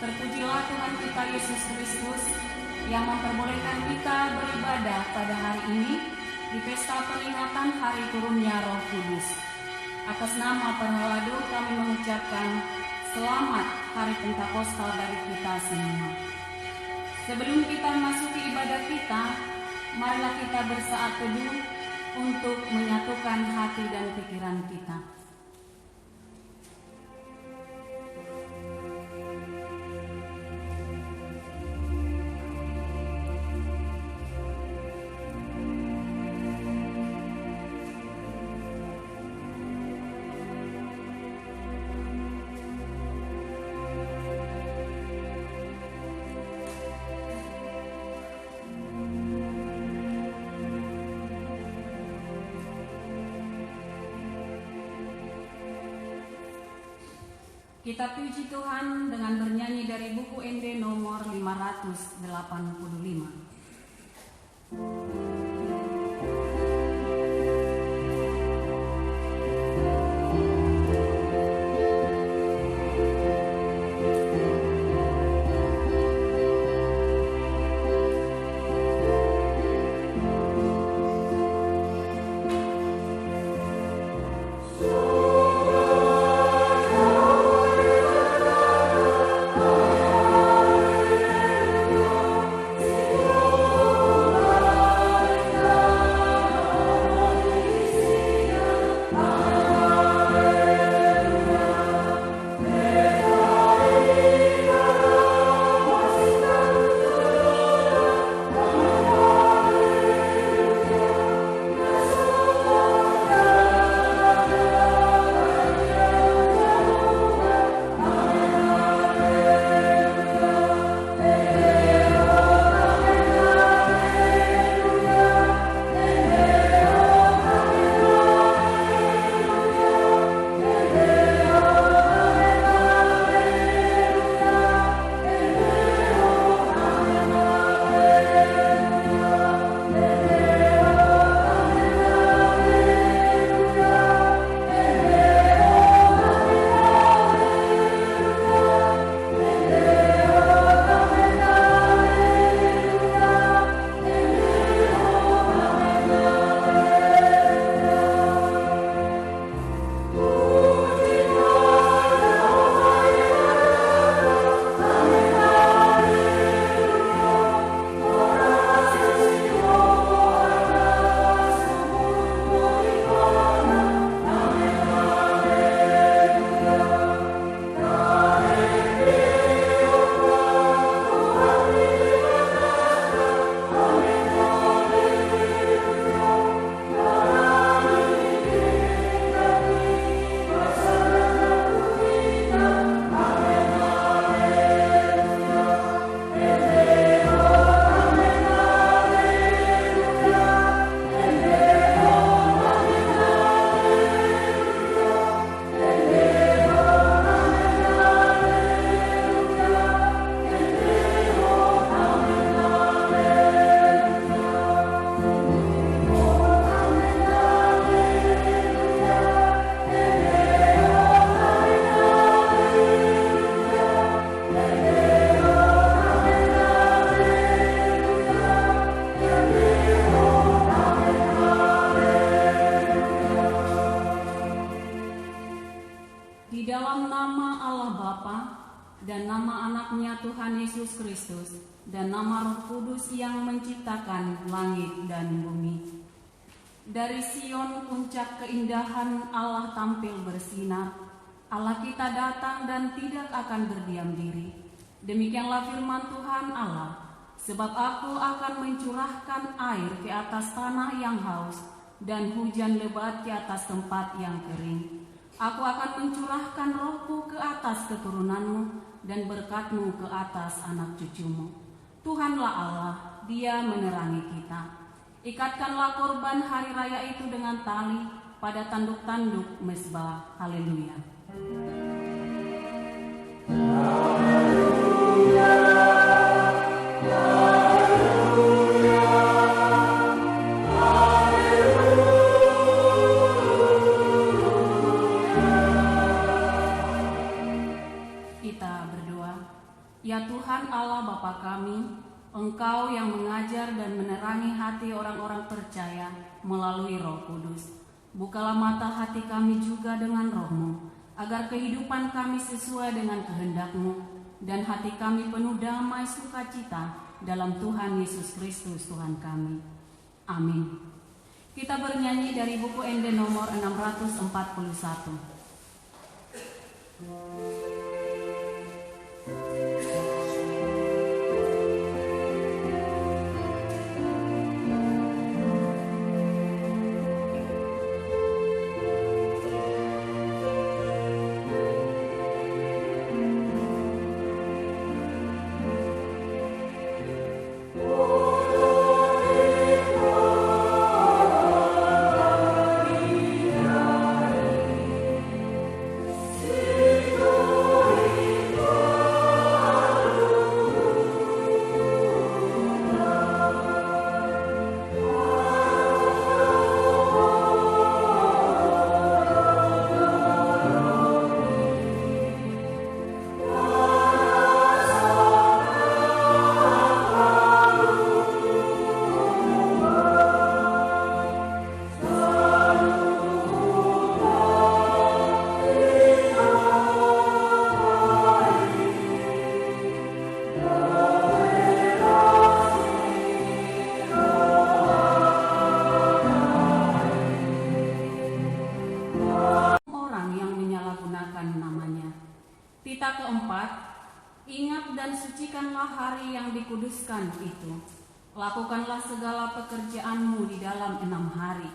Terpujilah Tuhan kita Yesus Kristus yang memperbolehkan kita beribadah pada hari ini di pesta peringatan hari turunnya Roh Kudus. Atas nama Perhalado kami mengucapkan selamat Hari Pentakosta dari kita semua. Sebelum kita memasuki ibadah kita, marilah kita bersaat teduh untuk menyatukan hati dan pikiran kita. Kita puji Tuhan dengan bernyanyi dari buku ND nomor 585. Dan nama anaknya Tuhan Yesus Kristus dan nama Roh Kudus yang menciptakan langit dan bumi. Dari Sion puncak keindahan Allah tampil bersinar. Allah kita datang dan tidak akan berdiam diri. Demikianlah firman Tuhan Allah. Sebab aku akan mencurahkan air ke atas tanah yang haus dan hujan lebat ke atas tempat yang kering. Aku akan mencurahkan rohku ke atas keturunanmu dan berkat-Mu ke atas anak cucumu. Tuhanlah Allah, Dia menerangi kita. Ikatkanlah korban hari raya itu dengan tali pada tanduk-tanduk mezbah. Haleluya. Ya Tuhan Allah Bapa kami, Engkau yang mengajar dan menerangi hati orang-orang percaya melalui Roh Kudus. Bukalah mata hati kami juga dengan Roh-Mu, agar kehidupan kami sesuai dengan kehendak-Mu, dan hati kami penuh damai sukacita dalam Tuhan Yesus Kristus Tuhan kami. Amin. Kita bernyanyi dari buku ND nomor 641. Tita keempat, ingat dan sucikanlah hari yang dikuduskan itu. Lakukanlah segala pekerjaanmu di dalam 6 hari.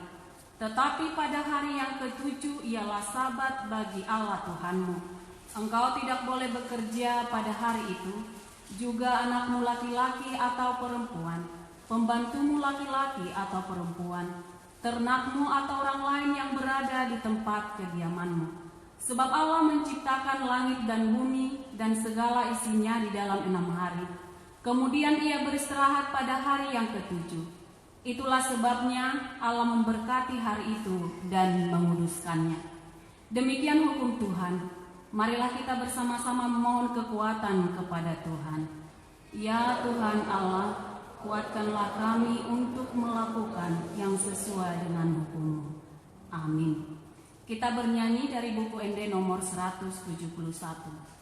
Tetapi pada hari yang ke-7 ialah sabat bagi Allah Tuhanmu. Engkau tidak boleh bekerja pada hari itu, juga anakmu laki-laki atau perempuan, pembantumu laki-laki atau perempuan, ternakmu atau orang lain yang berada di tempat kediamanmu. Sebab Allah menciptakan langit dan bumi dan segala isinya di dalam 6 hari. Kemudian ia beristirahat pada hari yang ke-7. Itulah sebabnya Allah memberkati hari itu dan menguduskannya. Demikian hukum Tuhan. Marilah kita bersama-sama memohon kekuatan kepada Tuhan. Ya Tuhan Allah, kuatkanlah kami untuk melakukan yang sesuai dengan hukum-Mu. Amin. Kita bernyanyi dari buku ND nomor 171.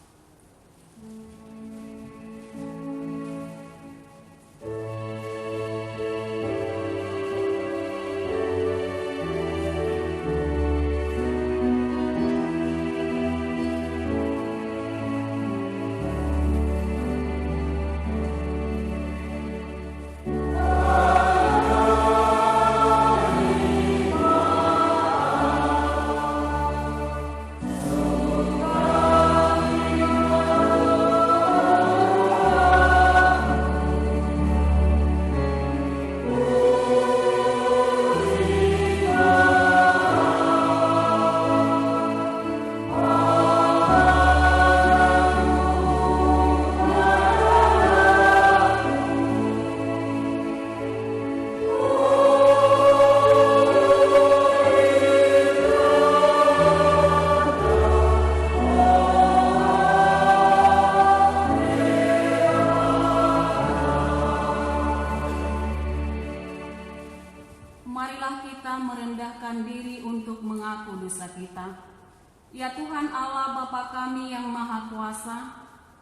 Ya Tuhan Allah Bapa kami yang Maha Kuasa,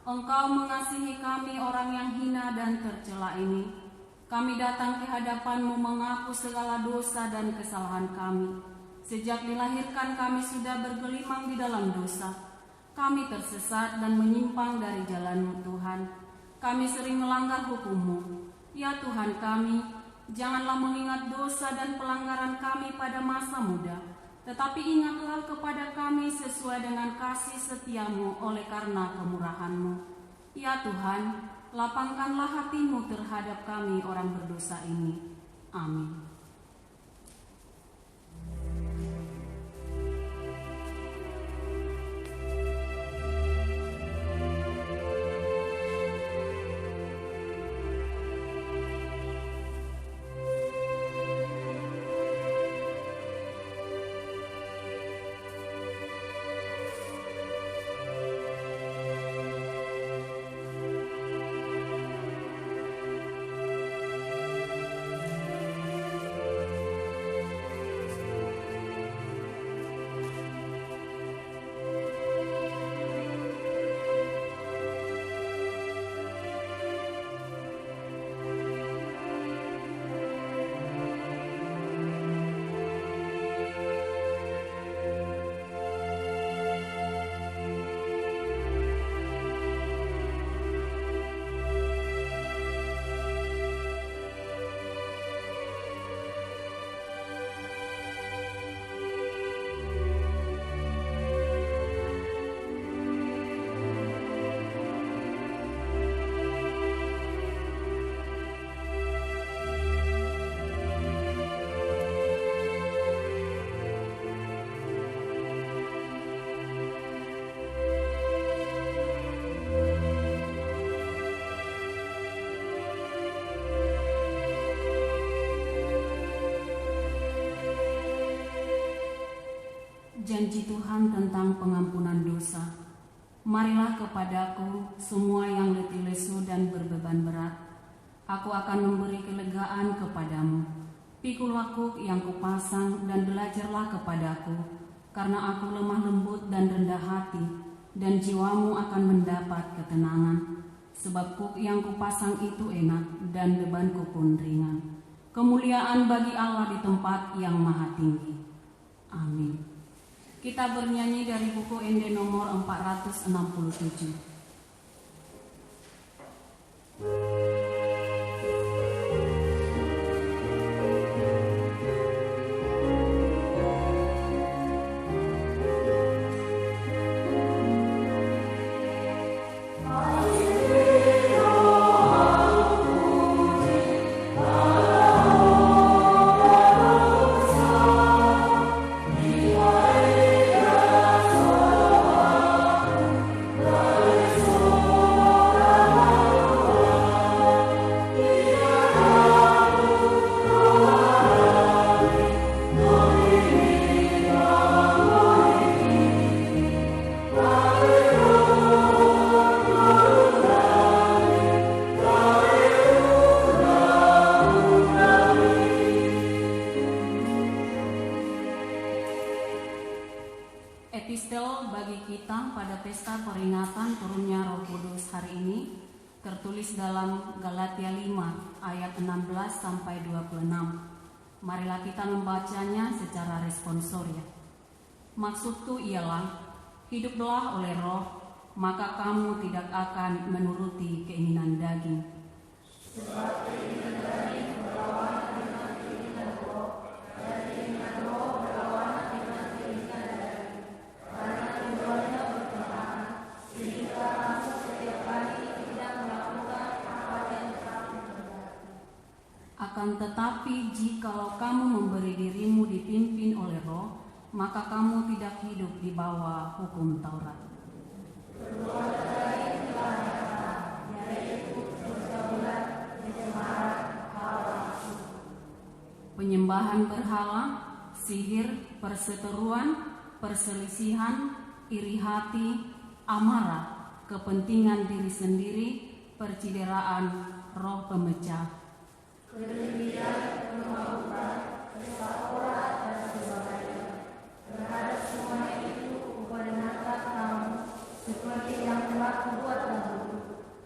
Engkau mengasihi kami orang yang hina dan tercela ini. Kami datang ke hadapan-Mu mengaku segala dosa dan kesalahan kami. Sejak dilahirkan kami sudah bergelimang di dalam dosa. Kami tersesat dan menyimpang dari jalan-Mu Tuhan. Kami sering melanggar hukum-Mu. Ya Tuhan kami, janganlah mengingat dosa dan pelanggaran kami pada masa muda. Tetapi ingatlah kepada kami sesuai dengan kasih setia-Mu oleh karena kemurahan-Mu. Ya Tuhan, lapangkanlah hati-Mu terhadap kami orang berdosa ini. Amin. janji Tuhan tentang pengampunan dosa. Marilah kepadaku semua yang letih lesu dan berbeban berat. Aku akan memberi kelegaan kepadamu. Pikul aku yang kupasang dan belajarlah kepadaku, karena aku lemah lembut dan rendah hati, dan jiwamu akan mendapat ketenangan. Sebab kuk yang kupasang itu enak dan bebanku pun ringan. Kemuliaan bagi Allah di tempat yang maha tinggi. Amin. Kita bernyanyi dari buku Ende nomor 467. Epistel bagi kita pada pesta peringatan turunnya Roh Kudus hari ini tertulis dalam Galatia 5 ayat 16 sampai 26. Marilah kita membacanya secara responsoria. Maksudku ialah, hiduplah oleh Roh, maka kamu tidak akan menuruti keinginan daging. Sebab keinginan daging berlawanan dengan keinginan Roh, dan keinginan Roh berlawanan dengan keinginan daging. Karena keduanya bertentangan, sehingga kamu setiap kali tidak melakukan apa yang kamu kehendaki. Akan tetapi jikalau kamu memberi dirimu dipimpin oleh Roh, maka kamu tidak hidup di bawah hukum Taurat. Perbuatan lain telah nyata, yaitu pergaulan, pencemaran, hawa nafsu, penyembahan berhala, sihir, perseteruan, perselisihan, iri hati, amarah, kepentingan diri sendiri, percideraan, roh pemecah, kedengkian, kemauan, kesawaran, dan sebagainya. Terhadap semuanya itu kuperingatkan kamu, seperti yang telah kubuat dahulu,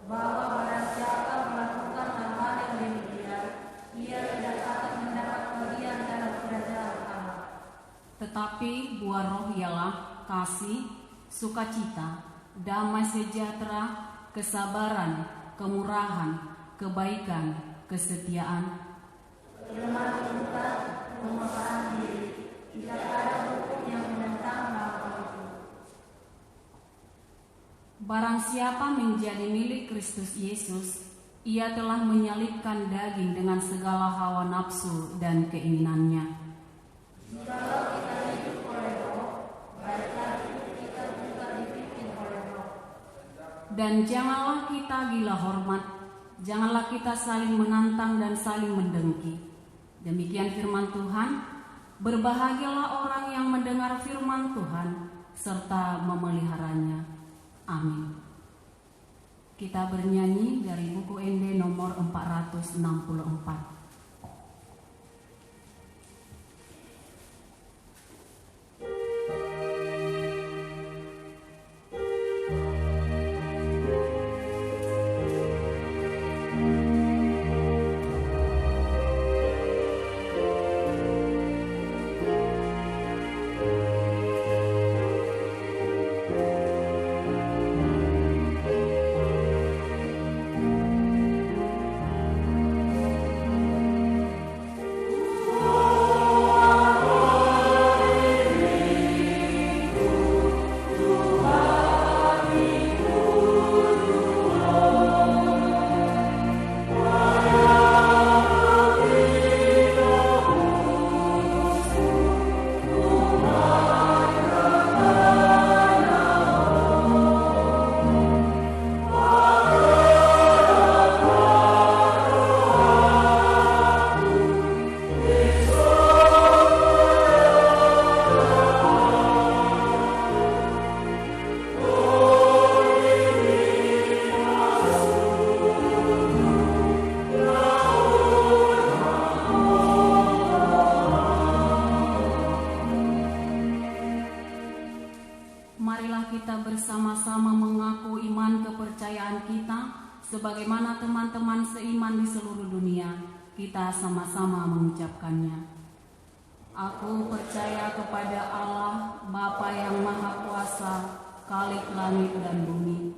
bahwa barang siapa melakukan hal-hal yang demikian, ia tidak akan mendapat bagian dalam kerajaan Allah. Tetapi buah roh ialah kasih, sukacita, damai sejahtera, kesabaran, kemurahan, kebaikan, kesetiaan, kelemah lembut, pemaafan diri. Tidak ada hukum yang menentang hal itu. Barang siapa menjadi milik Kristus Yesus, ia telah menyalibkan daging dengan segala hawa nafsu dan keinginannya. Jikalau kita hidup oleh Roh, baiklah hidup kita juga dipimpin oleh Roh. Dan janganlah kita gila hormat, janganlah kita saling menantang dan saling mendengki. Demikian firman Tuhan. Berbahagialah orang yang mendengar firman Tuhan serta memeliharanya. Amin. Kita bernyanyi dari buku Ende nomor 464. kepercayaan kita sebagaimana teman-teman seiman di seluruh dunia, kita sama-sama mengucapkannya. Aku percaya kepada Allah, Bapa yang Maha Kuasa, Khalik langit dan bumi.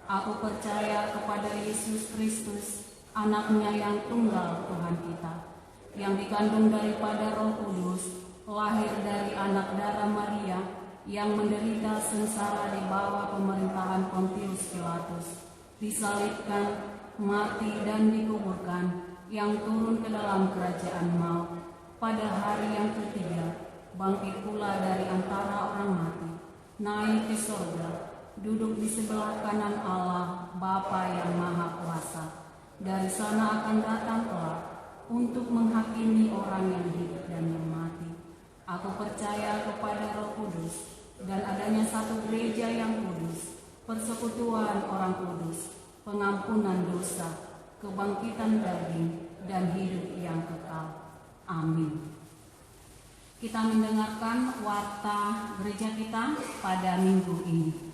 Aku percaya kepada Yesus Kristus, Anaknya yang tunggal Tuhan kita, yang dikandung daripada Roh Kudus, lahir dari anak darah Maria, yang menderita sengsara di bawah pemerintahan Pontius Pilatus, disalibkan, mati dan dikuburkan, yang turun ke dalam kerajaan maut. Pada hari yang ketiga, bangkit pula dari antara orang mati, naik ke sorga, duduk di sebelah kanan Allah, Bapa yang Maha Kuasa. Dari sana akan datang kelak untuk menghakimi orang yang hidup dan yang mati. Aku percaya kepada Roh Kudus dan adanya satu gereja yang kudus, persekutuan orang kudus, pengampunan dosa, kebangkitan daging, dan hidup yang kekal. Amin. Kita mendengarkan warta gereja kita pada minggu ini.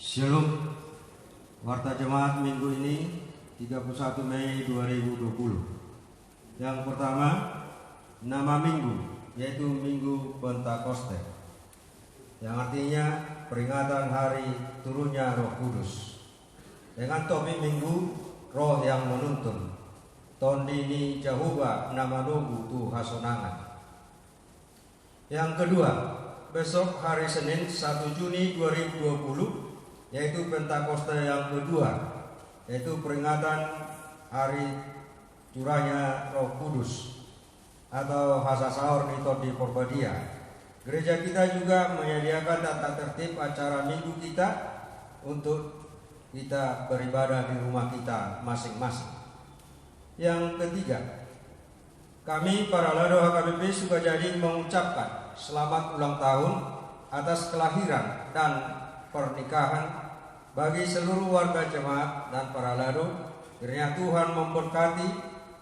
Shalom. Warta jemaat minggu ini 31 Mei 2020. Yang pertama, nama minggu yaitu Minggu Pentakoste, yang artinya peringatan hari turunnya Roh Kudus. Dengan topik minggu Roh yang menuntun, Tondini Jehovah nama Nugu tu hasonangan. Yang kedua, besok hari Senin 1 Juni 2020 yaitu Pentakoste yang kedua, yaitu peringatan hari curahnya Roh Kudus atau Hasa Sahur di Porbadia. Gereja kita juga menyediakan tata tertib acara minggu kita untuk kita beribadah di rumah kita masing-masing. Yang ketiga, kami para Lado HKBP Sukajadi mengucapkan selamat ulang tahun atas kelahiran dan pernikahan bagi seluruh warga jemaat dan para Lado. Kiranya Tuhan memberkati,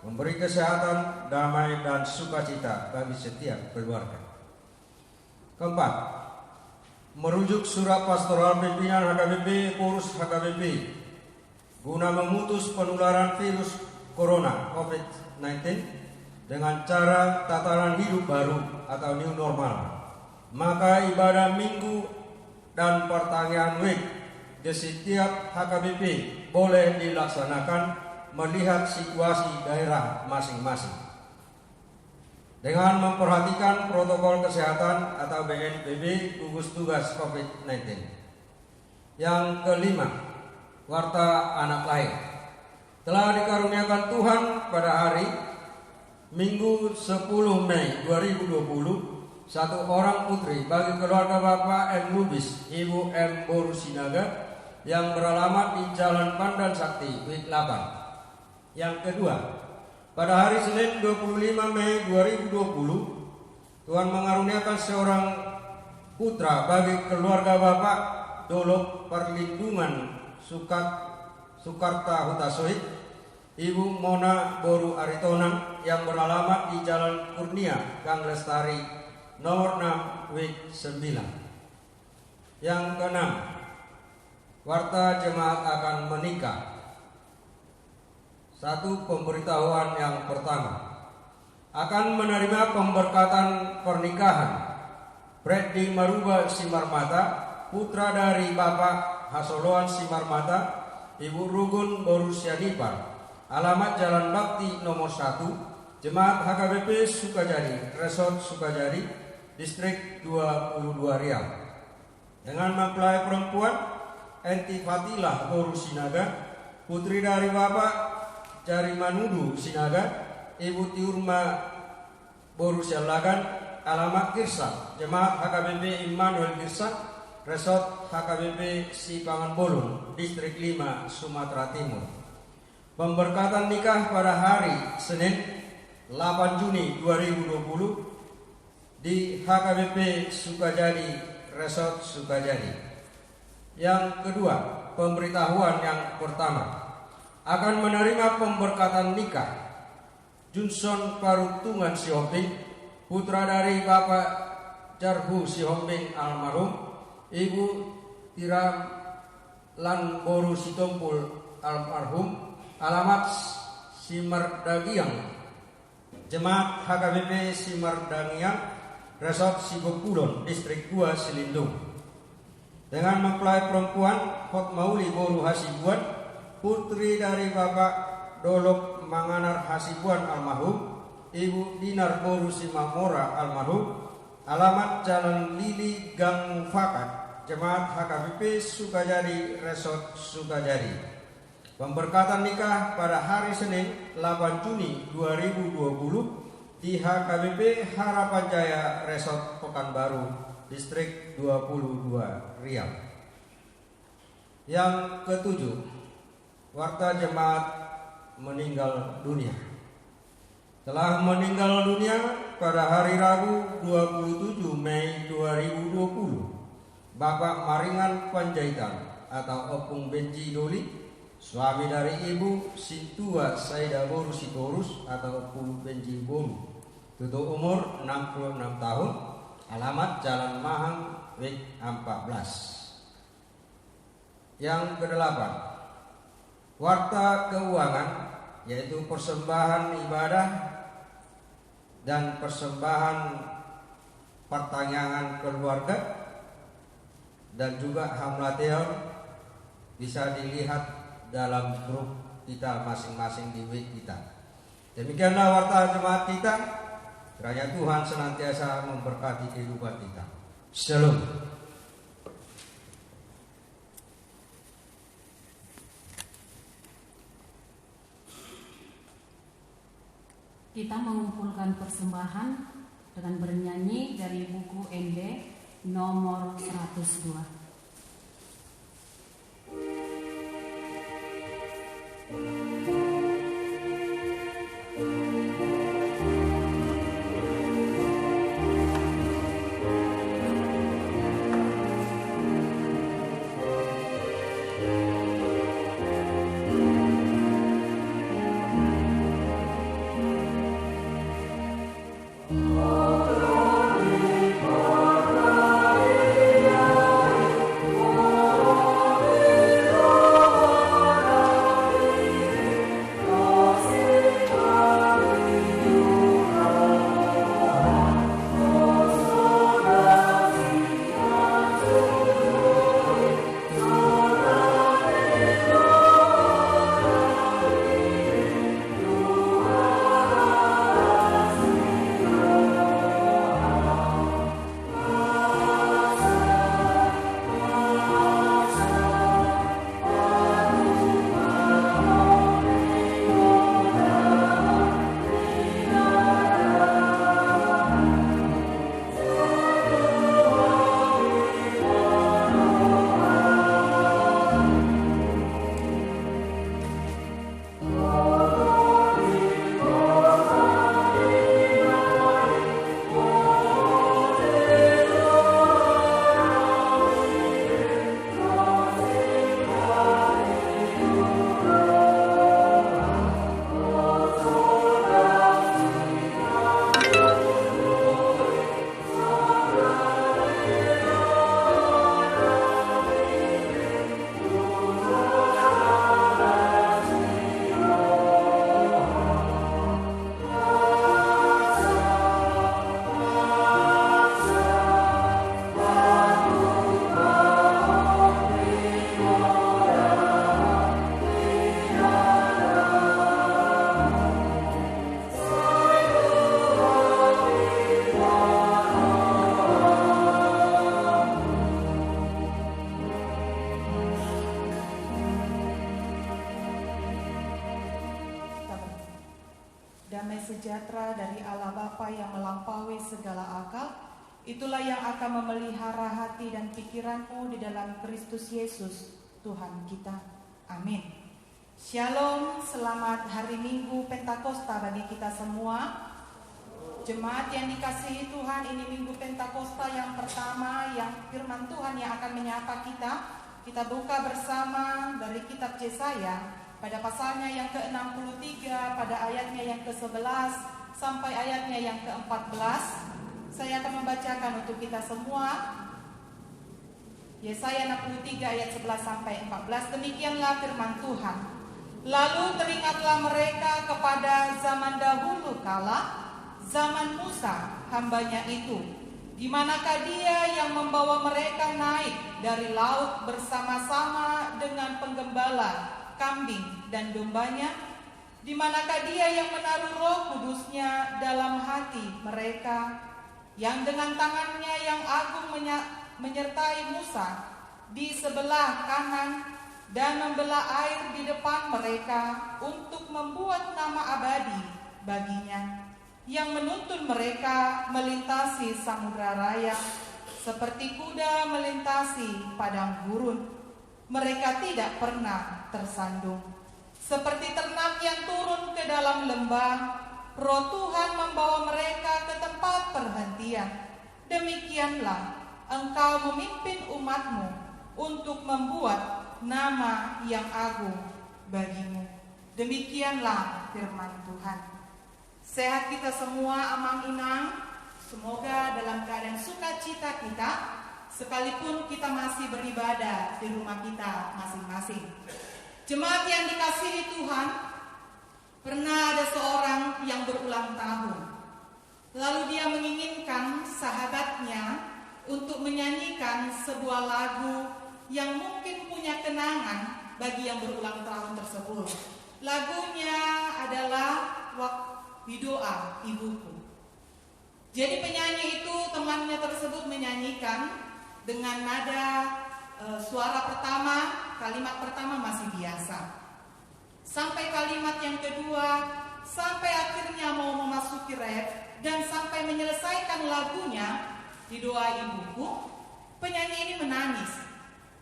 memberi kesehatan, damai dan sukacita bagi setiap keluarga. Keempat, merujuk surat pastoral pimpinan HKBP Purus HKBP guna memutus penularan virus corona COVID-19 dengan cara tataran hidup baru atau new normal. Maka ibadah minggu dan pertanyaan week di setiap HKBP boleh dilaksanakan melihat situasi daerah masing-masing dengan memperhatikan protokol kesehatan atau BNPB gugus tugas COVID-19. Yang kelima, warta anak lahir. Telah dikaruniakan Tuhan pada hari Minggu 10 Mei 2020 satu orang putri bagi keluarga Bapak M. Lubis, Ibu M. Boru Sinaga yang beralamat di Jalan Pandan Sakti, Wik 8. Yang kedua, pada hari Senin 25 Mei 2020, Tuhan mengaruniakan seorang putra bagi keluarga Bapak Dolok Perlindungan Sukarta Hutasoid, Ibu Mona Boru Aritonang yang beralamat di Jalan Kurnia, Gang Lestari, nomor 6, Wik 9. Yang keenam, warta jemaat akan menikah. Satu pemberitahuan yang pertama, akan menerima pemberkatan pernikahan Freddy Maruba Simarmata, putra dari Bapak Hasoloan Simarmata, Ibu Rugun Borusianipar, alamat Jalan Bakti nomor 1, Jemaat HKBP Sukajadi, Resort Sukajadi, Distrik 22 Riau. Dengan mempelai perempuan Enti Fatilah Borusinaga, putri dari Bapak Jari Manudu Sinaga, Ibu Tiurma Borusialagan, alamat Kirsa, Jemaat HKBP Immanuel Kirsa, Resort HKBP Sipangan Bolon, Distrik 5 Sumatera Timur. Pemberkatan nikah pada hari Senin 8 Juni 2020 di HKBP Sukajadi, Resort Sukajadi. Yang kedua, pemberitahuan yang pertama, akan menerima pemberkatan nikah Junson Parutungan Sihombing, putra dari Bapak Jarhu Sihombing almarhum, Ibu Tiram Lanboru Sitompul almarhum, alamat Simardagiang, Jemaat HKBP Simardagiang, Resort Sigopulon, Distrik 2 Silindung. Dengan mempelai perempuan Hotmauli Boru Hasibuan, putri dari Bapak Dolok Manganar Hasibuan almarhum, Ibu Dinar Boru Simamora almarhum, alamat Jalan Lili Gang Mufakat, Jemaat HKBP Sukajadi, Resort Sukajadi. Pemberkatan nikah pada hari Senin 8 Juni 2020 di HKBP Harapan Jaya Resort Pekanbaru, Distrik 22 Riau. Yang ketujuh, warta jemaat meninggal dunia. Telah meninggal dunia pada hari Rabu 27 Mei 2020 Bapak Maringan Panjaitan atau Opung Benji Doli, suami dari Ibu Sintua Saida Boru Sitorus atau Opung Benji Boru, tutup umur 66 tahun, alamat Jalan Mahang Wik 14. Yang kedelapan, warta keuangan, yaitu persembahan ibadah dan persembahan pertanyaan keluarga dan juga hamlateon, bisa dilihat dalam grup kita masing-masing di WIT kita. Demikianlah warta jemaat kita. Kiranya Tuhan senantiasa memberkati kehidupan kita. Shalom. Kita mengumpulkan persembahan dengan bernyanyi dari buku ND nomor 102. Damai sejahtera dari Allah Bapa yang melampaui segala akal, itulah yang akan memelihara hati dan pikiranmu di dalam Kristus Yesus, Tuhan kita. Amin. Shalom, selamat hari Minggu Pentakosta bagi kita semua. Jemaat yang dikasihi Tuhan, ini Minggu Pentakosta yang pertama yang firman Tuhan yang akan menyapa kita. Kita buka bersama dari kitab Yesaya pada pasalnya yang ke-63, pada ayatnya yang ke-11 sampai ayatnya yang ke-14. Saya akan membacakan untuk kita semua. Yesaya 63 ayat 11 sampai 14. Demikianlah firman Tuhan. Lalu teringatlah mereka kepada zaman dahulu kala, zaman Musa hambanya itu, di manakah dia yang membawa mereka naik dari laut bersama-sama dengan penggembala kambing dan dombanya? Di manakah dia yang menaruh Roh Kudusnya dalam hati mereka, yang dengan tangannya yang agung menyertai Musa di sebelah kanan dan membelah air di depan mereka untuk membuat nama abadi baginya, yang menuntun mereka melintasi samudra raya seperti kuda melintasi padang gurun. Mereka tidak pernah tersandung. Seperti ternak yang turun ke dalam lembah, Roh Tuhan membawa mereka ke tempat perhentian. Demikianlah engkau memimpin umatmu untuk membuat nama yang agung bagimu. Demikianlah firman Tuhan. Sehat kita semua, amang inang. Semoga dalam keadaan sukacita kita, sekalipun kita masih beribadah di rumah kita masing-masing. Jemaat yang dikasihi Tuhan, pernah ada seorang yang berulang tahun. Lalu dia menginginkan sahabatnya untuk menyanyikan sebuah lagu yang mungkin punya kenangan bagi yang berulang tahun tersebut. Lagunya adalah Doa Ibuku. Jadi penyanyi itu, temannya tersebut menyanyikan dengan nada suara pertama, kalimat pertama masih biasa. Sampai kalimat yang kedua, sampai akhirnya mau memasuki ref dan sampai menyelesaikan lagunya di Doa Ibuku, penyanyi ini menangis.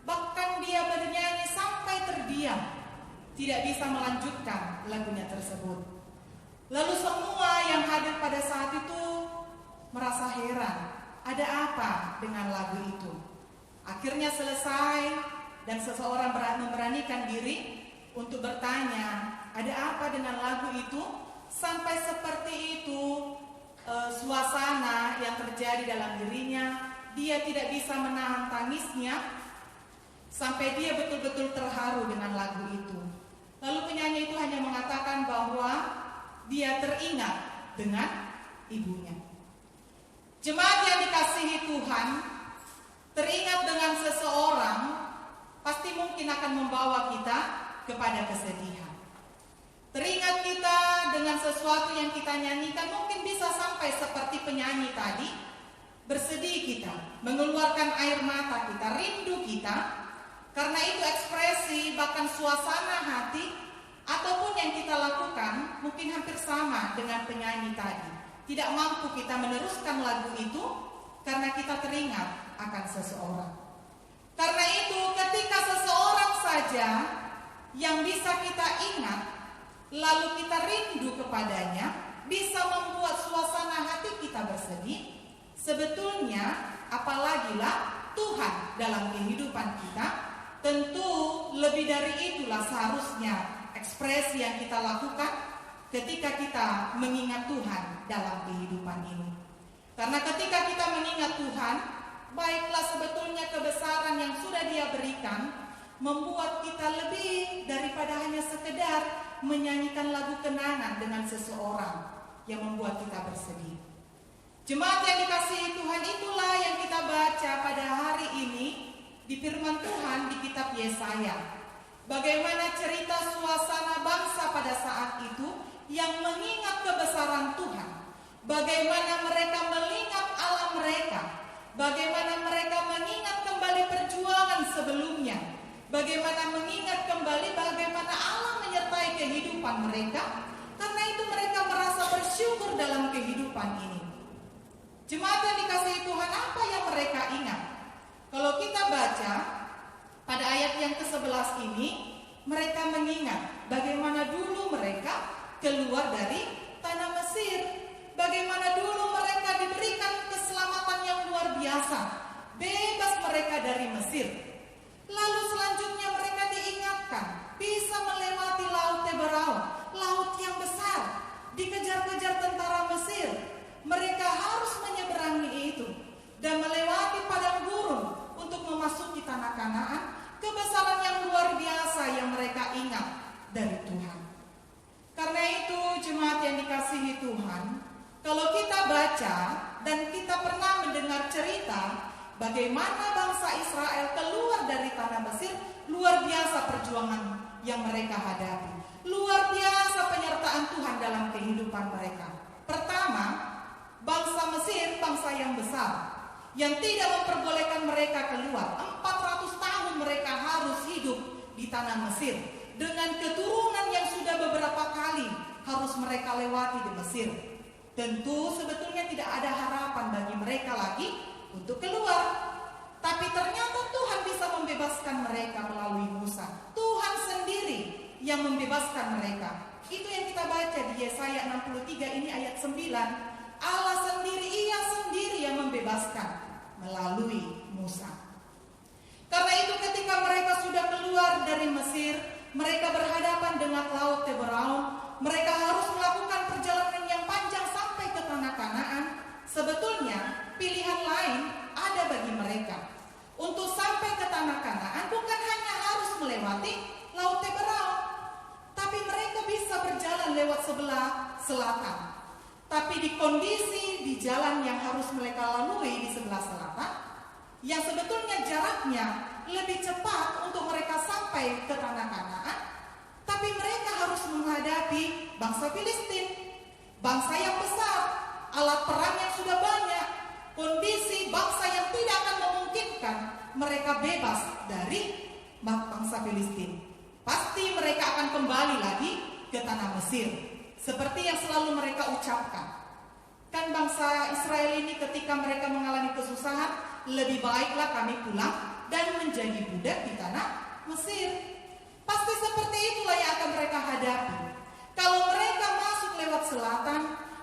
Bahkan dia bernyanyi sampai terdiam, tidak bisa melanjutkan lagunya tersebut. Lalu semua yang hadir pada saat itu merasa heran, ada apa dengan lagu itu? Akhirnya selesai dan seseorang memberanikan diri untuk bertanya, ada apa dengan lagu itu? Sampai seperti itu suasana yang terjadi dalam dirinya, dia tidak bisa menahan tangisnya, sampai dia betul-betul terharu dengan lagu itu. Lalu penyanyi itu hanya mengatakan bahwa dia teringat dengan ibunya. Jemaat yang dikasihi Tuhan, teringat dengan seseorang pasti mungkin akan membawa kita kepada kesedihan. Teringat kita dengan sesuatu yang kita nyanyikan mungkin bisa sampai seperti penyanyi tadi, bersedih kita, mengeluarkan air mata kita, rindu kita. Karena itu ekspresi bahkan suasana hati ataupun yang kita lakukan mungkin hampir sama dengan penyanyi tadi. Tidak mampu kita meneruskan lagu itu karena kita teringat akan seseorang. Karena itu ketika seseorang saja yang bisa kita ingat, lalu kita rindu kepadanya, bisa membuat suasana hati kita bersedih. Sebetulnya apalagilah Tuhan dalam kehidupan kita. Tentu lebih dari itulah seharusnya ekspresi yang kita lakukan ketika kita mengingat Tuhan dalam kehidupan ini. Karena ketika kita mengingat Tuhan, baiklah sebetulnya kebesaran yang sudah Dia berikan membuat kita lebih daripada hanya sekedar menyanyikan lagu kenangan dengan seseorang yang membuat kita bersedih. Jemaat yang dikasihi Tuhan, itulah yang kita baca pada hari ini di firman Tuhan di kitab Yesaya. Bagaimana cerita suasana bangsa pada saat itu yang mengingat kebesaran Tuhan. Bagaimana mereka mengingat Allah mereka. Bagaimana mereka mengingat kembali perjuangan sebelumnya. Bagaimana mengingat kembali bagaimana Allah menyertai kehidupan mereka. Karena itu mereka merasa bersyukur dalam kehidupan ini. Jemaat yang dikasihi Tuhan, apa yang mereka ingat? Kalau kita baca pada ayat yang ke-11 ini, mereka mengingat bagaimana dulu mereka keluar dari tanah Mesir. Bagaimana dulu mereka diberikan keselamatan yang luar biasa. Bebas mereka dari Mesir. Lalu selanjutnya mereka diingat diingatkan bisa melewati laut Teberau, laut yang besar, dikejar-kejar tentara Mesir. Mereka harus menyeberangi itu dan melewati padang gurun untuk memasuki tanah Kanaan, kebesaran yang luar biasa yang mereka ingat dari Tuhan. Karena itu jemaat yang dikasihi Tuhan, kalau kita baca dan kita pernah mendengar cerita bagaimana bangsa Israel keluar dari tanah Mesir, luar biasa perjuangan yang mereka hadapi. Luar biasa penyertaan Tuhan dalam kehidupan mereka. Pertama, bangsa Mesir, bangsa yang besar, yang tidak memperbolehkan mereka keluar. 400 tahun mereka harus hidup di tanah Mesir, dengan keturunan yang sudah beberapa kali harus mereka lewati di Mesir. Tentu sebetulnya tidak ada harapan bagi mereka lagi untuk keluar. Tapi ternyata Tuhan bisa membebaskan mereka melalui Musa. Tuhan sendiri yang membebaskan mereka. Itu yang kita baca di Yesaya 63 ini ayat 9. Allah sendiri, Ia sendiri yang membebaskan melalui Musa. Karena itu ketika mereka sudah keluar dari Mesir, mereka berhadapan dengan laut Teberau. Mereka harus melakukan perjalanan yang panjang sampai ke tanah Kanaan. Sebetulnya pilihan lain ada bagi mereka. Untuk sampai ke tanah Kanaan bukan hanya harus melewati laut Teberau, tapi mereka bisa berjalan lewat sebelah selatan. Tapi di kondisi di jalan yang harus mereka lalui di sebelah selatan, yang sebetulnya jaraknya lebih cepat untuk mereka sampai ke tanah Kanaan, tapi mereka harus menghadapi bangsa Filistin, bangsa yang besar, alat perang yang sudah banyak, kondisi bangsa yang tidak akan memungkinkan mereka bebas dari bangsa Filistin. Pasti mereka akan kembali lagi ke tanah Mesir, seperti yang selalu mereka ucapkan. Kan bangsa Israel ini ketika mereka mengalami kesusahan, lebih baiklah kami pulang dan menjadi budak di tanah Mesir. Pasti seperti itulah yang akan mereka hadapi. Kalau mereka masuk lewat selatan,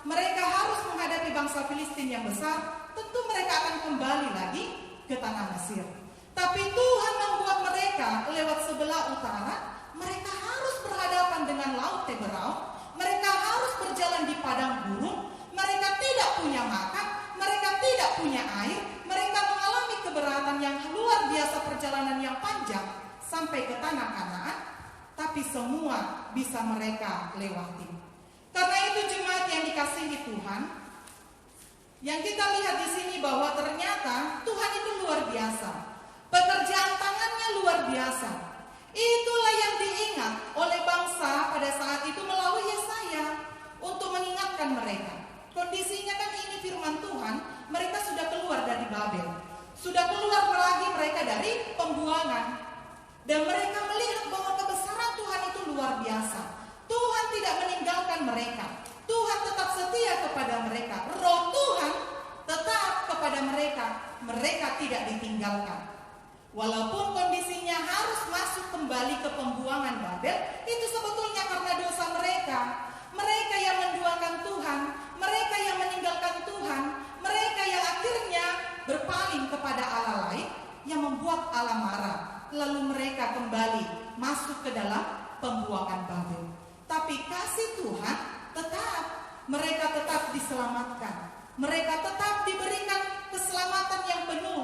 mereka harus menghadapi bangsa Filistin yang besar. Tentu mereka akan kembali lagi ke tanah Mesir. Tapi Tuhan membuat mereka lewat sebelah utara. Mereka harus berhadapan dengan laut Teberau. Mereka harus berjalan di padang gurun. Mereka tidak punya makan. Mereka tidak punya air. Mereka mengalami keberatan yang luar biasa, perjalanan yang panjang sampai ke tanah Kanaan. Tapi semua bisa mereka lewati. Karena itu jemaat yang dikasihi Tuhan, yang kita lihat di sini bahwa ternyata Tuhan itu luar biasa. Pekerjaan tangannya luar biasa. Itulah yang diingat oleh bangsa pada saat itu melalui Yesaya untuk mengingatkan mereka. Kondisinya kan ini firman Tuhan, mereka sudah keluar dari Babel. Sudah keluar lagi mereka dari pembuangan. Dan mereka melihat bahwa kebesaran Tuhan itu luar biasa. Tuhan tidak meninggalkan mereka. Tuhan tetap setia kepada mereka. Roh Tuhan tetap kepada mereka. Mereka tidak ditinggalkan. Walaupun kondisinya harus masuk kembali ke pembuangan Babel, itu sebetulnya karena dosa mereka. Mereka yang menduakan Tuhan, mereka yang meninggalkan Tuhan, mereka yang akhirnya berpaling kepada Allah lain, yang membuat Allah marah. Lalu mereka kembali masuk ke dalam pembuangan Babel. Tapi kasih Tuhan tetap, mereka tetap diselamatkan. Mereka tetap diberikan keselamatan yang penuh.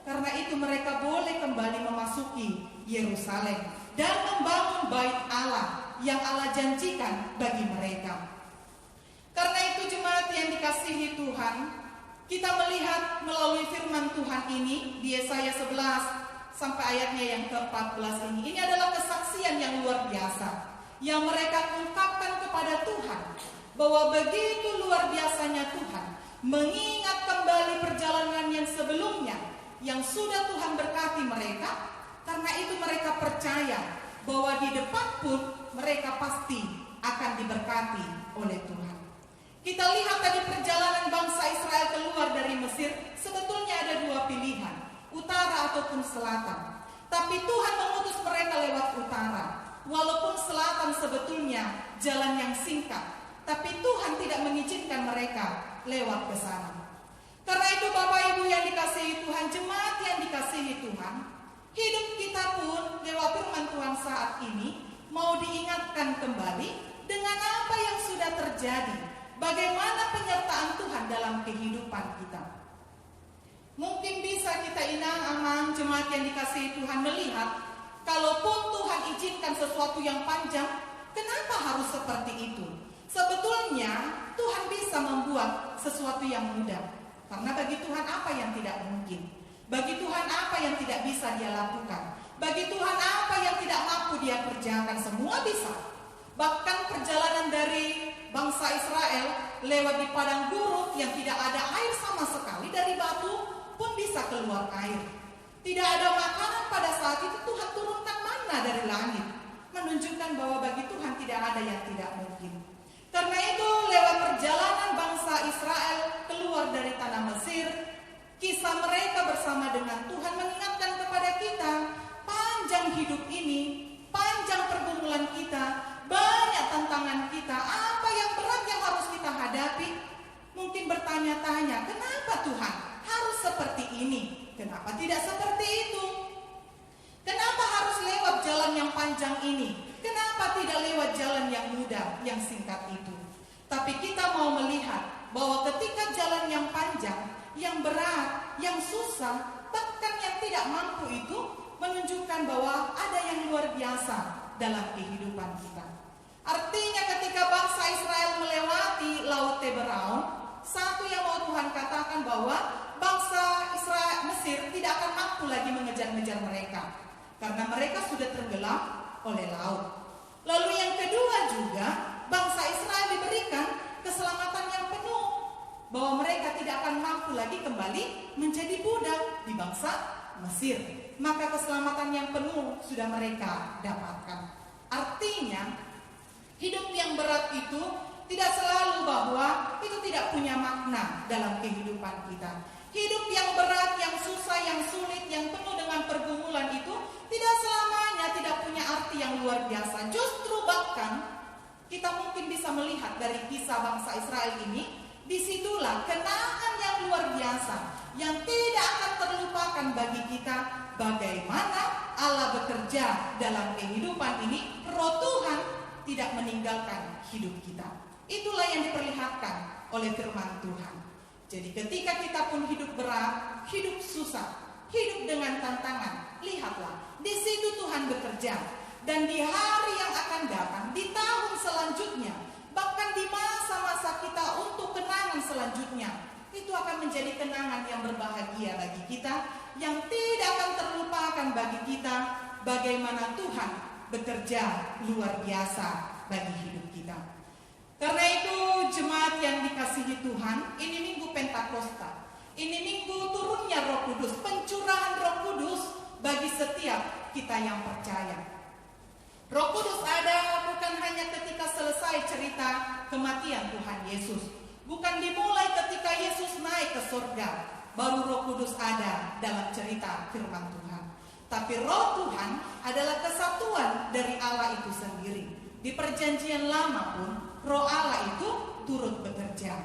Karena itu mereka boleh kembali memasuki Yerusalem dan membangun bait Allah yang Allah janjikan bagi mereka. Karena itu jemaat yang dikasihi Tuhan, kita melihat melalui firman Tuhan ini di Yesaya 11 sampai ayatnya yang ke-14 ini. Ini adalah kesaksian yang luar biasa yang mereka ungkapkan kepada Tuhan, bahwa begitu luar biasanya Tuhan mengingat kembali perjalanan yang sebelumnya yang sudah Tuhan berkati mereka. Karena itu mereka percaya bahwa di depan pun mereka pasti akan diberkati oleh Tuhan. Kita lihat tadi perjalanan bangsa Israel keluar dari Mesir, sebetulnya ada dua pilihan, utara ataupun selatan. Tapi Tuhan mengutus mereka lewat utara. Walaupun selatan sebetulnya jalan yang singkat, tapi Tuhan tidak mengizinkan mereka lewat ke sana. Karena itu Bapak Ibu yang dikasihi Tuhan, jemaat yang dikasihi Tuhan, Hidup kita pun lewat firman Tuhan saat ini mau diingatkan kembali dengan apa yang sudah terjadi, bagaimana penyertaan Tuhan dalam kehidupan kita. Mungkin bisa kita inang-amang jemaat yang dikasihi Tuhan melihat, kalaupun Tuhan izinkan sesuatu yang panjang, kenapa harus seperti itu? Sebetulnya Tuhan bisa membuat sesuatu yang mudah, karena bagi Tuhan apa yang tidak mungkin? Bagi Tuhan apa yang tidak bisa Dia lakukan? Bagi Tuhan apa yang tidak mampu Dia kerjakan? Semua bisa. Bahkan perjalanan dari bangsa Israel lewat di padang gurun yang tidak ada air sama sekali, dari batu pun bisa keluar air. Tidak ada makanan pada saat itu, Tuhan turunkan manna dari langit, menunjukkan bahwa bagi Tuhan tidak ada yang tidak mungkin. Karena itu lewat perjalanan bangsa Israel keluar dari tanah Mesir, kisah mereka bersama dengan Tuhan mengingatkan kepada kita, panjang hidup ini, panjang pergumulan kita, banyak tantangan kita, apa yang berat yang harus kita hadapi. Mungkin bertanya-tanya, kenapa Tuhan harus seperti ini? Kenapa tidak seperti itu? Kenapa harus lewat jalan yang panjang ini? Kenapa tidak lewat jalan yang mudah, yang singkat itu? Tapi kita mau melihat bahwa ketika jalan yang panjang, yang berat, yang susah, bahkan yang tidak mampu itu menunjukkan bahwa ada yang luar biasa dalam kehidupan kita. Artinya ketika bangsa Israel melewati Laut Teberau, satu yang mau Tuhan katakan bahwa bangsa Israel Mesir tidak akan mampu lagi mengejar-ngejar mereka, karena mereka sudah tenggelam oleh laut. Lalu yang kedua juga, bangsa Israel diberikan keselamatan yang penuh, bahwa mereka tidak akan mampu lagi kembali menjadi budak di bangsa Mesir. Maka keselamatan yang penuh sudah mereka dapatkan. Artinya hidup yang berat itu tidak selalu bahwa itu tidak punya makna dalam kehidupan kita. Hidup yang berat, yang susah, yang sulit, yang penuh dengan pergumulan itu tidak selamanya tidak punya arti yang luar biasa. Justru bahkan kita mungkin bisa melihat dari kisah bangsa Israel ini, disitulah kenangan yang luar biasa yang tidak akan terlupakan bagi kita, bagaimana Allah bekerja dalam kehidupan ini. Roh Tuhan tidak meninggalkan hidup kita. Itulah yang diperlihatkan oleh firman Tuhan. Jadi ketika kita pun hidup berat, hidup susah, hidup dengan tantangan, lihatlah, di situ Tuhan bekerja. Dan di hari yang akan datang, di tahun selanjutnya, bahkan di masa-masa kita untuk kenangan selanjutnya, itu akan menjadi kenangan yang berbahagia bagi kita, yang tidak akan terlupakan bagi kita, bagaimana Tuhan bekerja luar biasa bagi hidup kita. Karena itu jemaat yang dikasihi Tuhan, ini minggu Pentakosta, ini minggu turunnya Roh Kudus, pencurahan Roh Kudus bagi setiap kita yang percaya. Roh Kudus ada bukan hanya ketika selesai cerita kematian Tuhan Yesus, bukan dimulai ketika Yesus naik ke surga baru Roh Kudus ada dalam cerita firman Tuhan. Tapi Roh Tuhan adalah kesatuan dari Allah itu sendiri. Di perjanjian lama pun Roh Allah itu turut bekerja.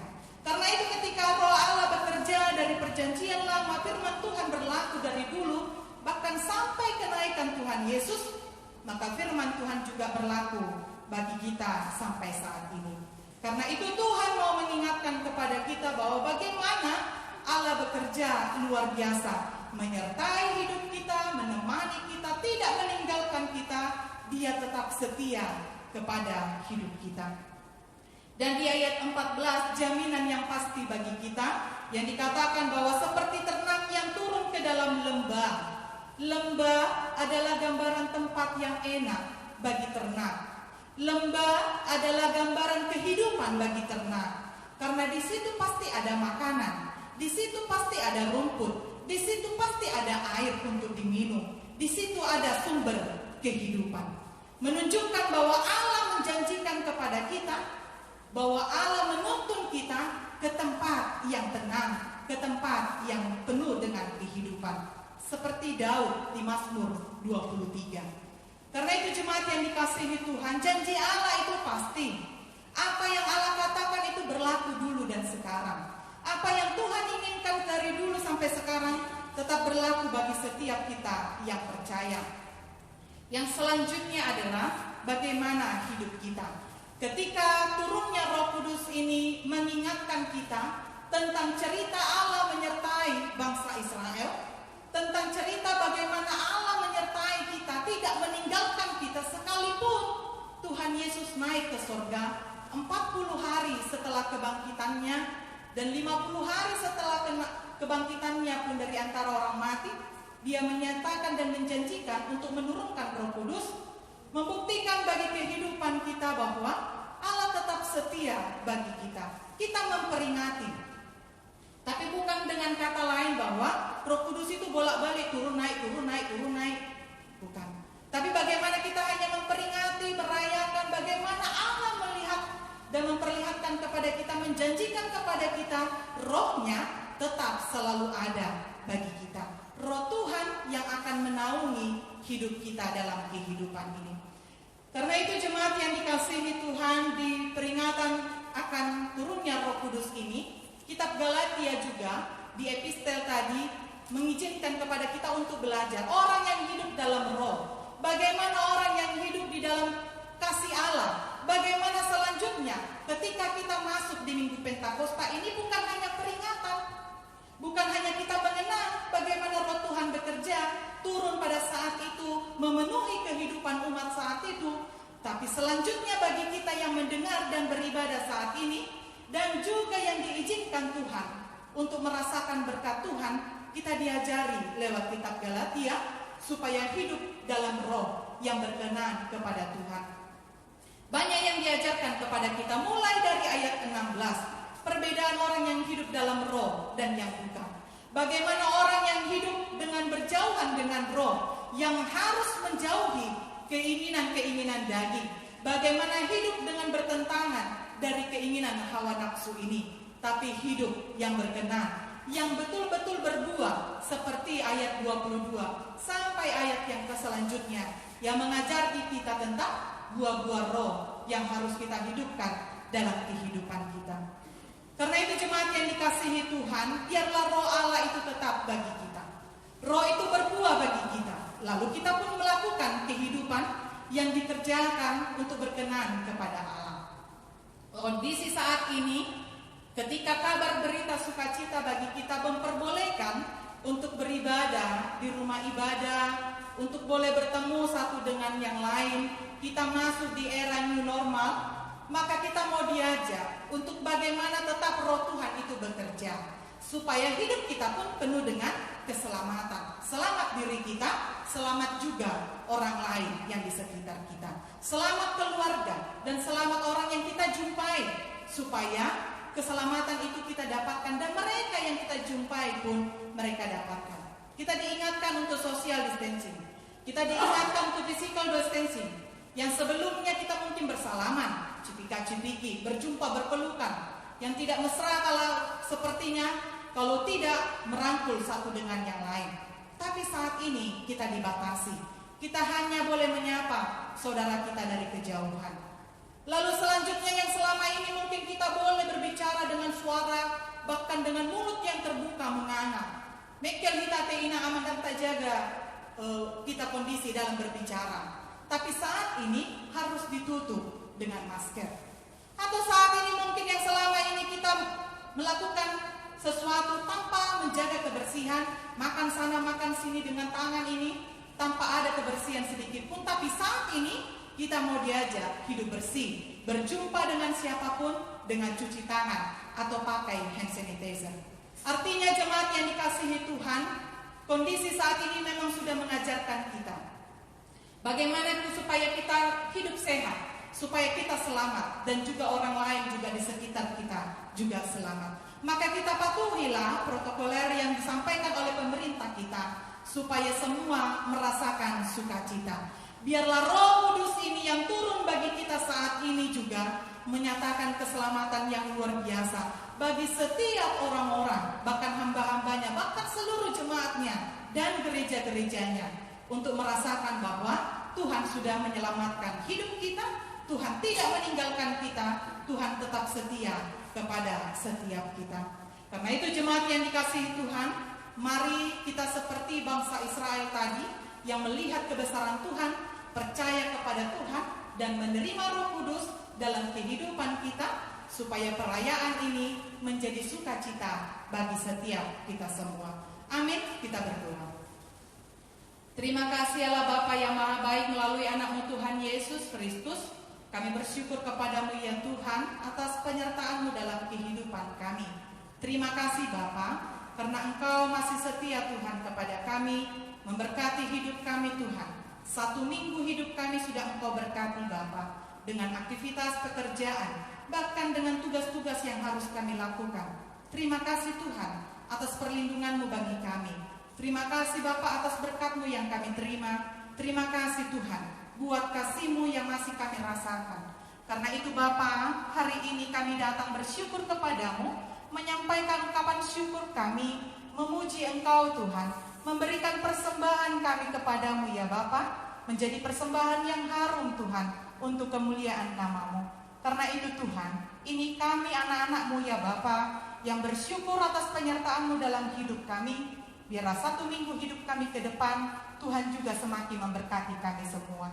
Karena itu ketika Roh Allah bekerja dari perjanjian lama, firman Tuhan berlaku dari dulu, bahkan sampai kenaikan Tuhan Yesus, maka firman Tuhan juga berlaku bagi kita sampai saat ini. Karena itu Tuhan mau mengingatkan kepada kita bahwa bagaimana Allah bekerja luar biasa, menyertai hidup kita, menemani kita, tidak meninggalkan kita. Dia tetap setia kepada hidup kita. Dan di ayat 14, jaminan yang pasti bagi kita, yang dikatakan bahwa seperti ternak yang turun ke dalam lembah. Lembah adalah gambaran tempat yang enak bagi ternak. Lembah adalah gambaran kehidupan bagi ternak. Karena di situ pasti ada makanan, di situ pasti ada rumput, di situ pasti ada air untuk diminum, di situ ada sumber kehidupan. Menunjukkan bahwa Allah menjanjikan kepada kita, bahwa Allah menuntun kita ke tempat yang tenang, ke tempat yang penuh dengan kehidupan. Seperti Daud di Mazmur 23. Karena itu jemaat yang dikasihi Tuhan, janji Allah itu pasti. Apa yang Allah katakan itu berlaku dulu dan sekarang. Apa yang Tuhan inginkan dari dulu sampai sekarang tetap berlaku bagi setiap kita yang percaya. Yang selanjutnya adalah bagaimana hidup kita. Ketika turunnya Roh Kudus ini mengingatkan kita tentang cerita Allah menyertai bangsa Israel, tentang cerita bagaimana Allah menyertai kita, tidak meninggalkan kita sekalipun Tuhan Yesus naik ke surga 40 hari setelah kebangkitannya dan 50 hari setelah kebangkitannya pun dari antara orang mati. Dia menyatakan dan menjanjikan untuk menurunkan Roh Kudus, membuktikan bagi kehidupan kita bahwa Allah tetap setia bagi kita. Kita memperingati, tapi bukan dengan kata lain bahwa Roh Kudus itu bolak-balik turun naik, bukan. Tapi bagaimana kita hanya memperingati, merayakan bagaimana Allah melihat dan memperlihatkan kepada kita, menjanjikan kepada kita, Roh-Nya tetap selalu ada bagi kita. Roh Tuhan yang akan menaungi hidup kita dalam kehidupan ini. Karena itu jemaat yang dikasihi Tuhan, di peringatan akan turunnya Roh Kudus ini, kitab Galatia juga di epistel tadi mengizinkan kepada kita untuk belajar orang yang hidup dalam Roh. Bagaimana orang yang hidup di dalam kasih Allah? Bagaimana selanjutnya ketika kita masuk di Minggu Pentakosta ini, bukan hanya peringatan, bukan hanya kita mengenang bagaimana Roh Tuhan bekerja turun pada saat itu, memenuhi kehidupan umat saat itu, tapi selanjutnya bagi kita yang mendengar dan beribadah saat ini, dan juga yang diizinkan Tuhan untuk merasakan berkat Tuhan, kita diajari lewat kitab Galatia supaya hidup dalam Roh yang berkenan kepada Tuhan. Banyak yang diajarkan kepada kita mulai dari ayat 16, perbedaan orang yang hidup dalam Roh dan yang bukan. Bagaimana orang yang hidup dengan berjauhan dengan Roh, yang harus menjauhi keinginan-keinginan daging. Bagaimana hidup dengan bertentangan dari keinginan hawa nafsu ini, tapi hidup yang berkenan, yang betul-betul berbuah, seperti ayat 22 sampai ayat yang selanjutnya, yang mengajari kita tentang buah-buah Roh yang harus kita hidupkan dalam kehidupan kita. Karena itu jemaat yang dikasihi Tuhan, biarlah Roh Allah itu tetap bagi kita. Roh itu berbuah bagi kita. Lalu kita pun melakukan kehidupan yang dikerjakan untuk berkenan kepada Allah. Kondisi saat ini, ketika kabar berita sukacita bagi kita memperbolehkan untuk beribadah di rumah ibadah, untuk boleh bertemu satu dengan yang lain, kita masuk di era new normal, maka kita mau diajak untuk bagaimana tetap Roh Tuhan itu bekerja, supaya hidup kita pun penuh dengan keselamatan. Selamat diri kita, selamat juga orang lain yang di sekitar kita. Selamat keluarga dan selamat orang yang kita jumpai, supaya keselamatan itu kita dapatkan dan mereka yang kita jumpai pun mereka dapatkan. Kita diingatkan untuk social distancing, kita diingatkan untuk physical distancing. Yang sebelumnya kita mungkin bersalaman, cipika-cipiki, berjumpa, berpelukan, yang tidak mesra kalau tidak merangkul satu dengan yang lain. Tapi saat ini kita dibatasi, kita hanya boleh menyapa saudara kita dari kejauhan. Lalu selanjutnya yang selama ini mungkin kita boleh berbicara dengan suara, bahkan dengan mulut yang terbuka menganga. Mekel kita teina aman dan tak jaga kita kondisi dalam berbicara. Tapi saat ini harus ditutup dengan masker. Atau saat ini mungkin yang selama ini kita melakukan sesuatu tanpa menjaga kebersihan, makan sana makan sini dengan tangan ini, tanpa ada kebersihan sedikit pun. Tapi saat ini kita mau diajak hidup bersih, berjumpa dengan siapapun dengan cuci tangan atau pakai hand sanitizer. Artinya jemaat yang dikasihi Tuhan, kondisi saat ini memang sudah mengajarkan kita bagaimana supaya kita hidup sehat, supaya kita selamat, dan juga orang lain juga di sekitar kita juga selamat. Maka kita patuhilah protokoler yang disampaikan oleh pemerintah kita, supaya semua merasakan sukacita. Biarlah Roh Kudus ini yang turun bagi kita saat ini juga menyatakan keselamatan yang luar biasa bagi setiap orang-orang, bahkan hamba-hambanya, bahkan seluruh jemaatnya dan gereja-gerejanya, untuk merasakan bahwa Tuhan sudah menyelamatkan hidup kita, Tuhan tidak meninggalkan kita, Tuhan tetap setia kepada setiap kita. Karena itu jemaat yang dikasihi Tuhan, mari kita seperti bangsa Israel tadi yang melihat kebesaran Tuhan, percaya kepada Tuhan, dan menerima Roh Kudus dalam kehidupan kita, supaya perayaan ini menjadi sukacita bagi setiap kita semua. Amin. Kita berdoa. Terima kasih Allah Bapa yang Maha Baik, melalui anak-Mu Tuhan Yesus Kristus, kami bersyukur kepadamu ya Tuhan atas penyertaan-Mu dalam kehidupan kami. Terima kasih Bapa, karena Engkau masih setia Tuhan kepada kami, memberkati hidup kami Tuhan. 1 minggu hidup kami sudah Engkau berkati Bapa, dengan aktivitas pekerjaan, bahkan dengan tugas-tugas yang harus kami lakukan. Terima kasih Tuhan atas perlindungan-Mu bagi kami. Terima kasih Bapa atas berkat-Mu yang kami terima. Terima kasih Tuhan buat kasih-Mu yang masih kami rasakan. Karena itu Bapa, hari ini kami datang bersyukur kepadamu, menyampaikan ungkapan syukur kami, memuji Engkau Tuhan, memberikan persembahan kami kepadamu ya Bapa, menjadi persembahan yang harum Tuhan, untuk kemuliaan nama-Mu. Karena itu Tuhan, ini kami anak-anak-Mu ya Bapa, yang bersyukur atas penyertaan-Mu dalam hidup kami. Biarlah 1 minggu hidup kami ke depan, Tuhan juga semakin memberkati kami semua.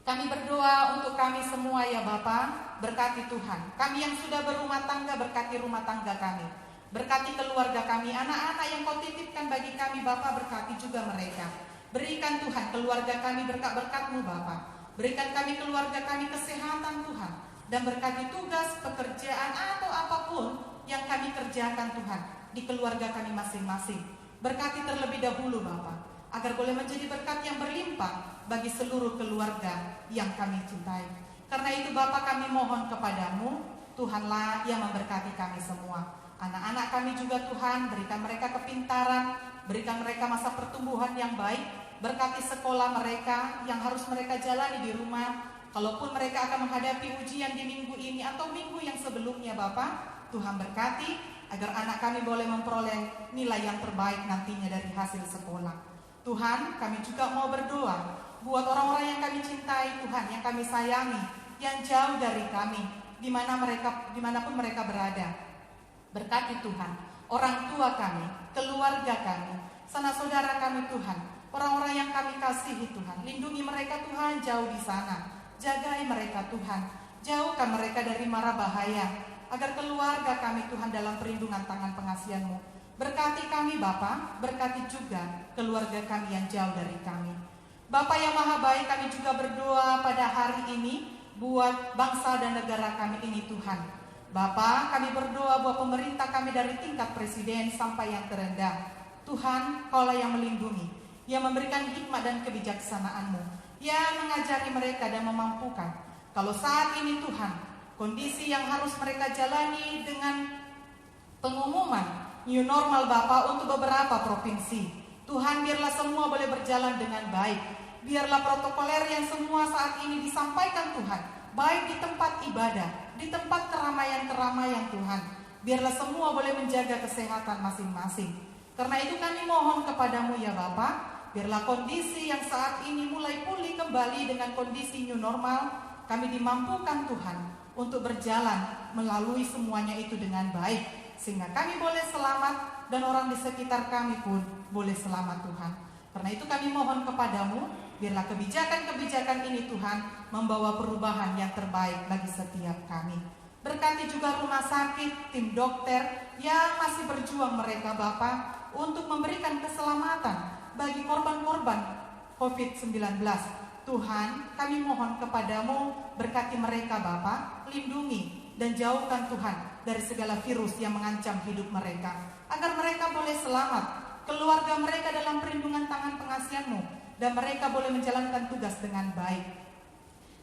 Kami berdoa untuk kami semua ya Bapa, berkati Tuhan. Kami yang sudah berumah tangga, berkati rumah tangga kami. Berkati keluarga kami, anak-anak yang Kau titipkan bagi kami Bapa, berkati juga mereka. Berikan Tuhan keluarga kami berkat-berkat-Mu Bapa. Berikan kami keluarga kami kesehatan Tuhan. Dan berkati tugas, pekerjaan atau apapun yang kami kerjakan Tuhan di keluarga kami masing-masing. Berkati terlebih dahulu Bapa, agar boleh menjadi berkat yang berlimpah bagi seluruh keluarga yang kami cintai. Karena itu Bapa, kami mohon kepadamu, Tuhanlah yang memberkati kami semua. Anak-anak kami juga Tuhan, berikan mereka kepintaran, berikan mereka masa pertumbuhan yang baik. Berkati sekolah mereka yang harus mereka jalani di rumah. Kalaupun mereka akan menghadapi ujian di minggu ini atau minggu yang sebelumnya Bapa, Tuhan berkati agar anak kami boleh memperoleh nilai yang terbaik nantinya dari hasil sekolah. Tuhan, kami juga mau berdoa buat orang-orang yang kami cintai Tuhan, yang kami sayangi, yang jauh dari kami, dimanapun mereka berada. Berkati Tuhan, orang tua kami, keluarga kami, sanak saudara kami Tuhan, orang-orang yang kami kasihi Tuhan. Lindungi mereka Tuhan jauh di sana, jagai mereka Tuhan, jauhkan mereka dari mara bahaya, agar keluarga kami Tuhan dalam perlindungan tangan pengasihan-Mu. Berkati kami Bapa, berkati juga keluarga kami yang jauh dari kami. Bapa yang Maha Baik, kami juga berdoa pada hari ini buat bangsa dan negara kami ini Tuhan. Bapa, kami berdoa buat pemerintah kami dari tingkat presiden sampai yang terendah. Tuhan, Kaulah yang melindungi, yang memberikan hikmat dan kebijaksanaan-Mu, yang mengajari mereka dan memampukan. Kalau saat ini Tuhan, kondisi yang harus mereka jalani dengan pengumuman new normal Bapa untuk beberapa provinsi, Tuhan biarlah semua boleh berjalan dengan baik. Biarlah protokoler yang semua saat ini disampaikan Tuhan, baik di tempat ibadah, di tempat keramaian-keramaian Tuhan, biarlah semua boleh menjaga kesehatan masing-masing. Karena itu kami mohon kepadamu ya Bapa, biarlah kondisi yang saat ini mulai pulih kembali dengan kondisi new normal, kami dimampukan Tuhan untuk berjalan melalui semuanya itu dengan baik, sehingga kami boleh selamat dan orang di sekitar kami pun boleh selamat Tuhan. Karena itu kami mohon kepadamu, biarlah kebijakan-kebijakan ini Tuhan membawa perubahan yang terbaik bagi setiap kami. Berkati juga rumah sakit, tim dokter yang masih berjuang mereka Bapa untuk memberikan keselamatan bagi korban-korban COVID-19. Tuhan, kami mohon kepadamu, berkati mereka Bapa, lindungi dan jauhkan Tuhan dari segala virus yang mengancam hidup mereka, agar mereka boleh selamat, keluarga mereka dalam perlindungan tangan pengasihan-Mu, dan mereka boleh menjalankan tugas dengan baik.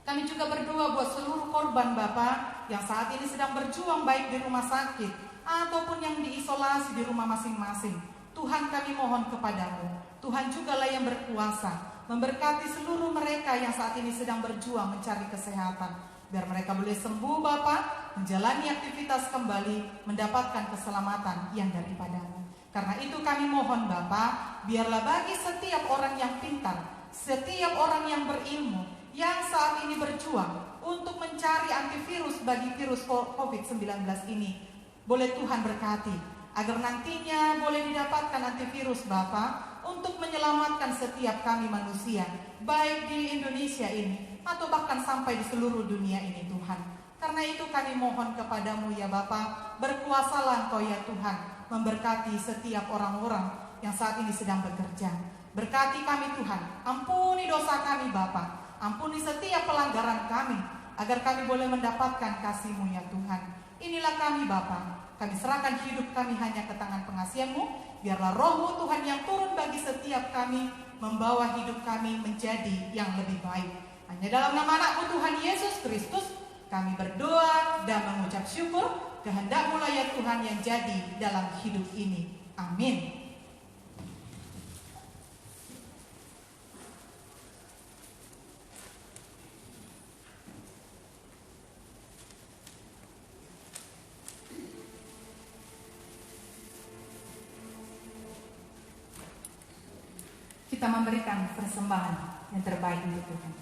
Kami juga berdoa buat seluruh korban Bapa yang saat ini sedang berjuang baik di rumah sakit ataupun yang diisolasi di rumah masing-masing. Tuhan, kami mohon kepadamu, Tuhan jugalah yang berkuasa, memberkati seluruh mereka yang saat ini sedang berjuang mencari kesehatan, biar mereka boleh sembuh Bapa, menjalani aktivitas kembali, mendapatkan keselamatan yang daripada-Mu. Karena itu kami mohon Bapa, biarlah bagi setiap orang yang pintar, setiap orang yang berilmu, yang saat ini berjuang untuk mencari antivirus bagi virus COVID-19 ini, boleh Tuhan berkati, agar nantinya boleh didapatkan antivirus Bapa untuk menyelamatkan setiap kami manusia, baik di Indonesia ini atau bahkan sampai di seluruh dunia ini Tuhan. Karena itu kami mohon kepadamu ya Bapa, berkuasalah Engkau ya Tuhan, memberkati setiap orang-orang yang saat ini sedang bekerja. Berkati kami Tuhan, ampuni dosa kami Bapa, ampuni setiap pelanggaran kami, agar kami boleh mendapatkan kasih-Mu ya Tuhan. Inilah kami Bapa, kami serahkan hidup kami hanya ke tangan pengasihan-Mu. Biarlah Roh-Mu Tuhan yang turun bagi setiap kami, membawa hidup kami menjadi yang lebih baik. Hanya dalam nama anak-Mu Tuhan Yesus Kristus kami berdoa dan mengucap syukur. Kehendak-Mu lah ya Tuhan yang jadi dalam hidup ini. Amin. Kita memberikan persembahan yang terbaik untuk Tuhan.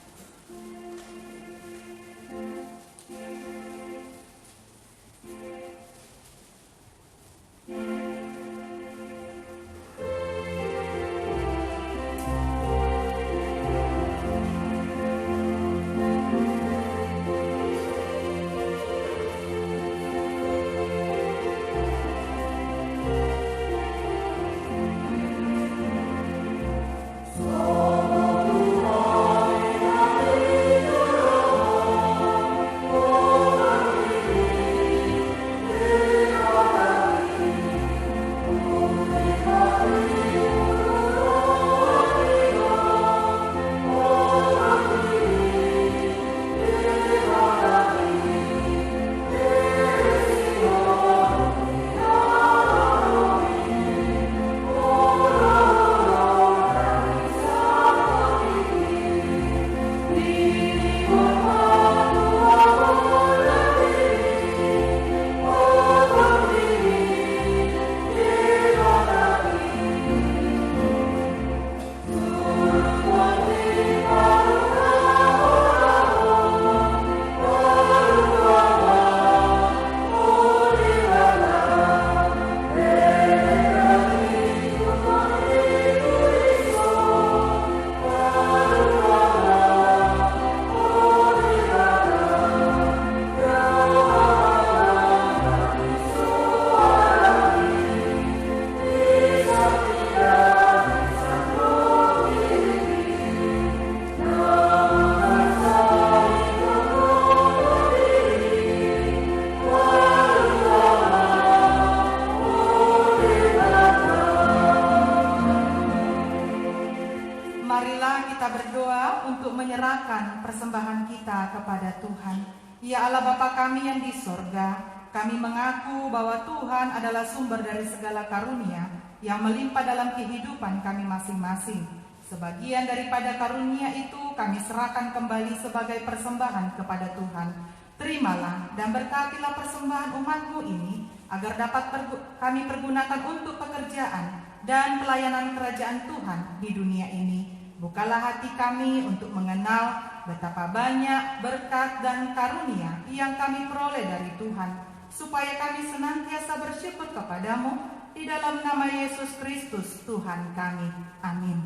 Persembahan kita kepada Tuhan. Ya Allah Bapa kami yang di sorga, kami mengaku bahwa Tuhan adalah sumber dari segala karunia yang melimpah dalam kehidupan kami masing-masing. Sebagian daripada karunia itu kami serahkan kembali sebagai persembahan kepada Tuhan. Terimalah dan berkatilah persembahan umat-Mu ini, agar dapat kami pergunakan untuk pekerjaan dan pelayanan kerajaan Tuhan di dunia ini. Bukalah hati kami untuk mengenal betapa banyak berkat dan karunia yang kami peroleh dari Tuhan, supaya kami senantiasa bersyukur kepadamu di dalam nama Yesus Kristus Tuhan kami. Amin.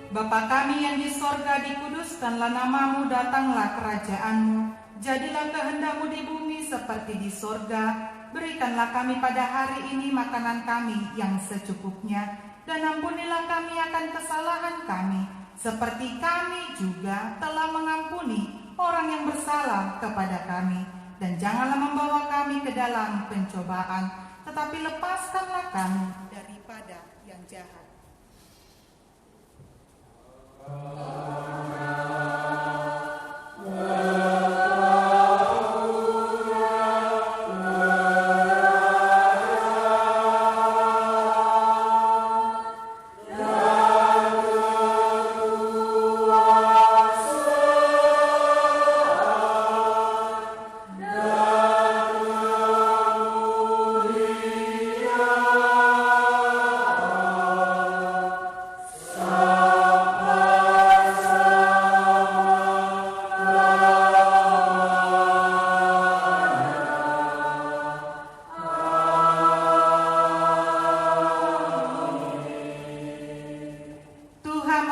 Bapa kami yang di sorga, dikuduskanlah namamu, datanglah kerajaanmu, jadilah kehendak-Mu di bumi seperti di sorga. Berikanlah kami pada hari ini makanan kami yang secukupnya, dan ampunilah kami akan kesalahan kami, seperti kami juga telah mengampuni orang yang bersalah kepada kami. Dan janganlah membawa kami ke dalam pencobaan, tetapi lepaskanlah kami daripada yang jahat.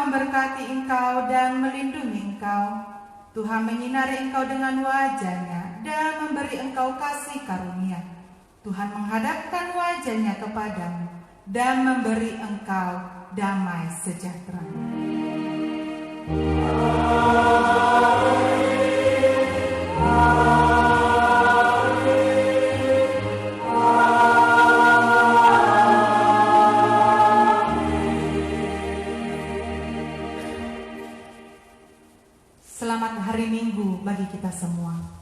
Memberkati engkau dan melindungi engkau. Tuhan menyinari engkau dengan wajah-Nya dan memberi engkau kasih karunia. Tuhan menghadapkan wajah-Nya kepadamu dan memberi engkau damai sejahtera. Selamat hari Minggu bagi kita semua.